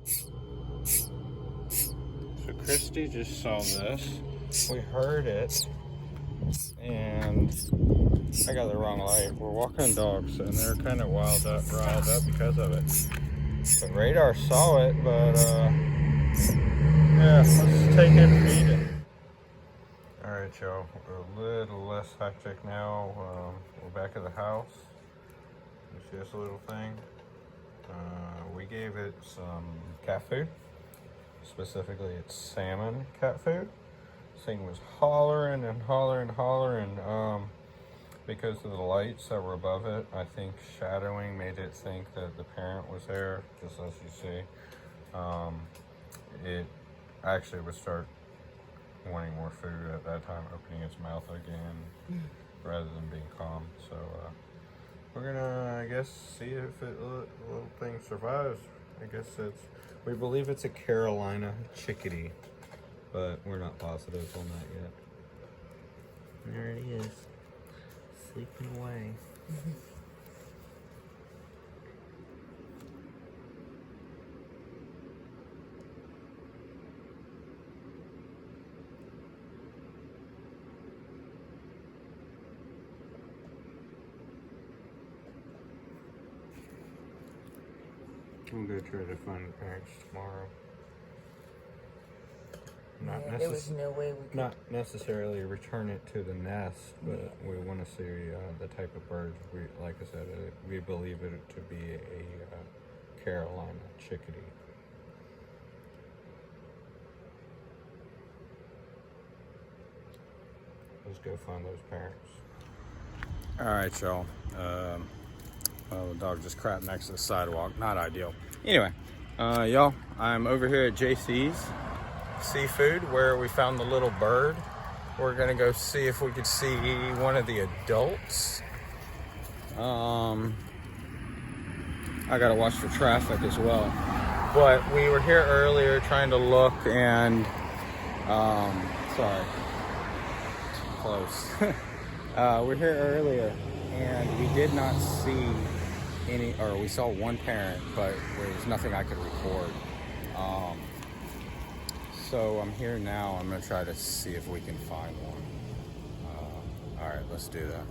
So Christy just saw this. We heard it, and I got the wrong light. We're walking dogs, and they're kind of riled up because of it. The radar saw it, but yeah, let's take it and feed it. All right, y'all. We're a little less hectic now. We're back at the house. You see this little thing? We gave it some cat food. Specifically, it's salmon cat food. This thing was hollering and hollering. Because of the lights that were above it, I think shadowing made it think that the parent was there, just as you see. It actually would start wanting more food at that time, opening its mouth again, rather than being calm. So we're gonna, I guess, see if it little thing survives. I guess we believe it's a Carolina chickadee, but we're not positive on that yet. There it is, sleeping away. I'm gonna try to find the parents tomorrow. There was no way we could. Not necessarily return it to the nest, but we want to see the type of birds. Like I said, we believe it to be a Carolina chickadee. Let's go find those parents. All right, y'all. Well, the dog just crapped next to the sidewalk. Not ideal. Anyway, y'all, I'm over here at JC's Seafood where we found the little bird. We're gonna go see if we could see one of the adults. I gotta watch for traffic as well. But we were here earlier trying to look and, sorry, too close. We're here earlier and we did not see any, or we saw one parent, but there was nothing I could record. So I'm here now. I'm gonna try to see if we can find one. All right, let's do that.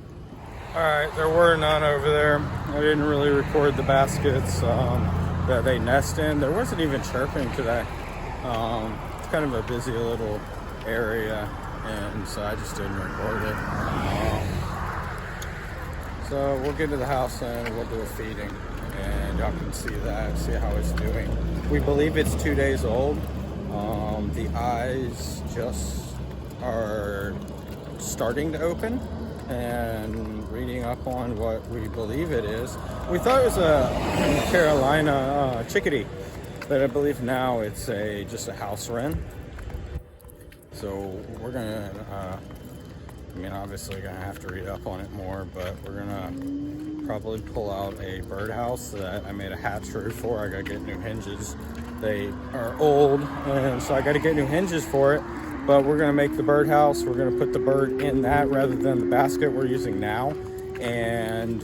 All right, there were none over there. I didn't really record the baskets that they nest in. There wasn't even chirping today. It's kind of a busy little area, and so I just didn't record it. So we'll get to the house and we'll do a feeding, and y'all can see that, see how it's doing. We believe it's 2 days old. The eyes just are starting to open, and reading up on what we believe it is. We thought it was a Carolina chickadee, but I believe now it's just a house wren. So we're gonna, obviously gonna have to read up on it more, but we're gonna probably pull out a birdhouse that I made a hatchery for. I gotta get new hinges. They are old, and so I gotta get new hinges for it. But we're gonna make the birdhouse. We're gonna put the bird in that rather than the basket we're using now. And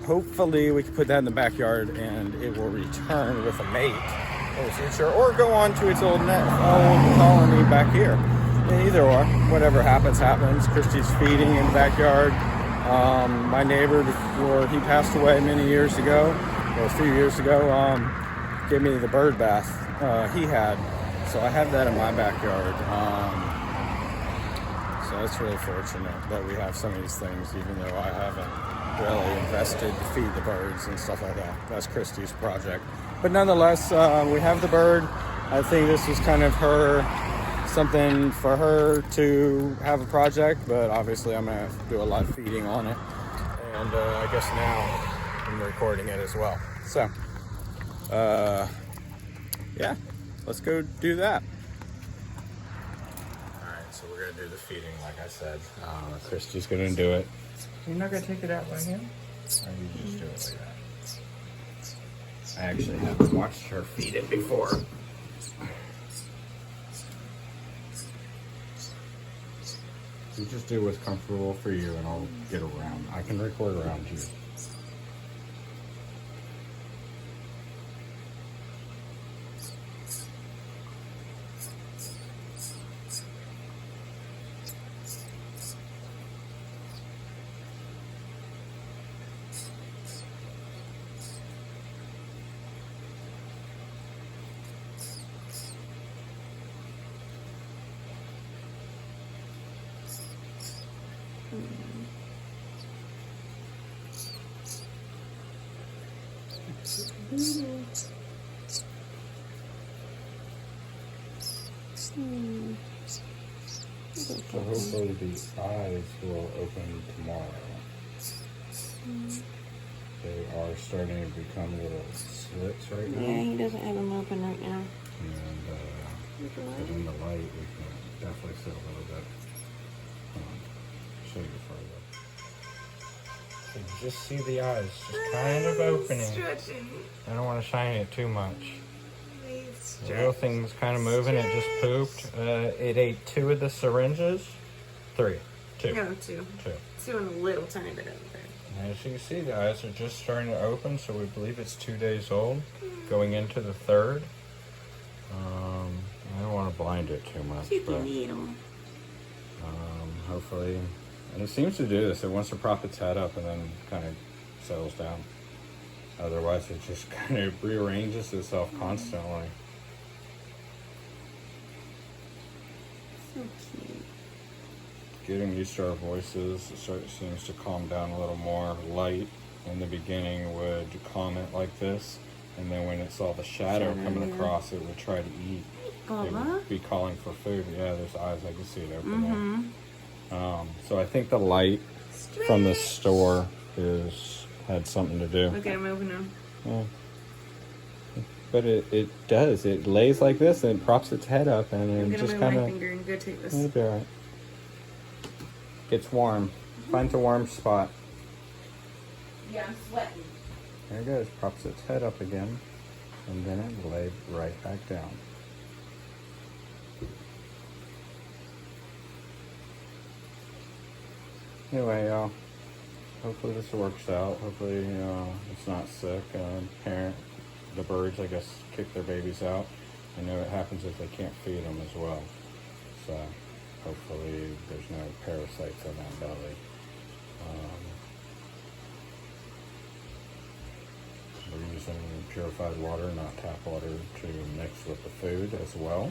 hopefully we can put that in the backyard and it will return with a mate in the future, or go on to its old colony back here. Either or, whatever happens, happens. Christy's feeding in the backyard. My neighbor, before he passed away many years ago, or a few years ago, gave me the bird bath he had. So I have that in my backyard. So it's really fortunate that we have some of these things, even though I haven't really invested to feed the birds and stuff like that. That's Christy's project. But nonetheless, we have the bird. I think this was kind of something for her to have a project, but obviously I'm gonna do a lot of feeding on it, and I guess now I'm recording it as well. So yeah, let's go do that. All right, so we're gonna do the feeding like I said. Christy's gonna do it. You're not gonna take it out by hand? Or you just do it like that. I actually have watched her feed it before. You just do what's comfortable for you, and I'll get around. I can record around you. So hopefully the eyes will open tomorrow. They are starting to become little slits right now. Yeah, he doesn't have them open right now. And but in the light, we can definitely see a little bit. Show you further. So you just see the eyes just kind of opening. Stretching. I don't want to shine it too much. He's The little thing's kind of moving. It just pooped. It ate 2 of the syringes. 3. 2. No, 2. 2. 2 and a little tiny bit of it. As you can see, the eyes are just starting to open, so we believe it's 2 days old, going into the 3rd. I don't want to blind it too much, but hopefully, and it seems to do this. It wants to prop its head up and then kind of settles down. Otherwise, it just kind of rearranges itself constantly. So cute. Getting used to our voices, it seems to calm down a little more. Light in the beginning would calm it like this, and then when it saw the shadow coming across, it would try to eat. It would be calling for food. Yeah, there's eyes. I can see it open there. So I think the light from the store had something to do. Look at him open them. Yeah. But it does. It lays like this and it props its head up and it just kind of. My finger and go take this. It'll be alright. Gets warm. Finds a warm spot. Yeah, I'm sweating. There it goes. Props its head up again, and then it laid right back down. Anyway, y'all. Hopefully this works out. Hopefully it's not sick. The birds, I guess, kick their babies out. I know it happens if they can't feed them as well. So hopefully there's no parasites in that belly. We're using purified water, not tap water, to mix with the food as well.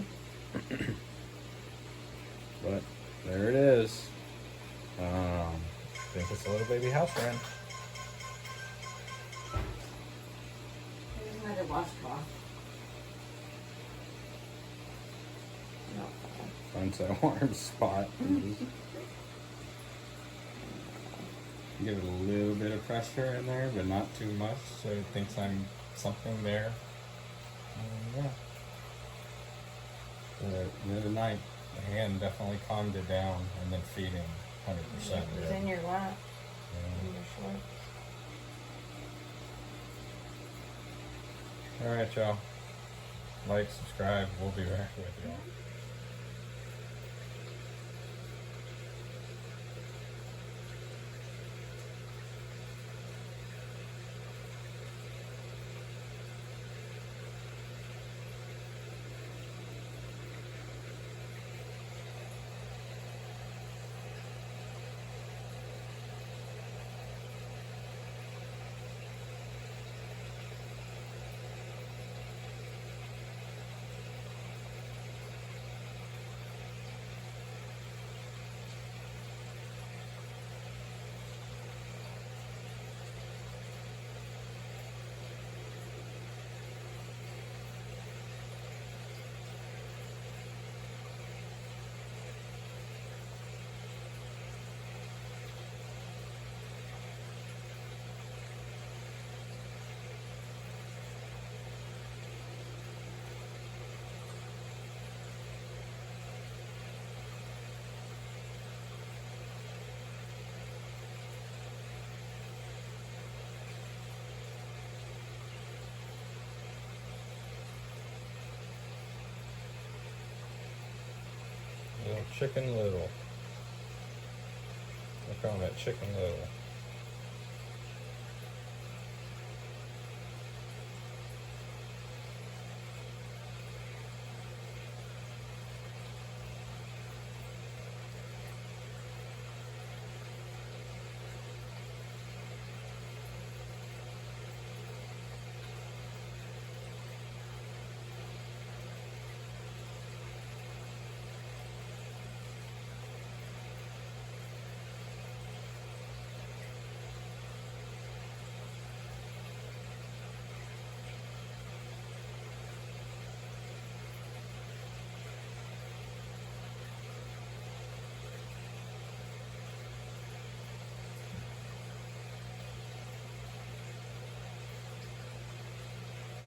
But there it is. I think it's a little baby house wren. Here's another washcloth. Finds that warm spot. Give it a little bit of pressure in there, but not too much, so it thinks I'm something there. And yeah. The other night, the hand definitely calmed it down, and then feeding 100%. It was in your lap. Yeah. In your shorts. Alright, y'all. Like, subscribe. We'll be back with y'all. Little Chicken Little. Look on that Chicken Little.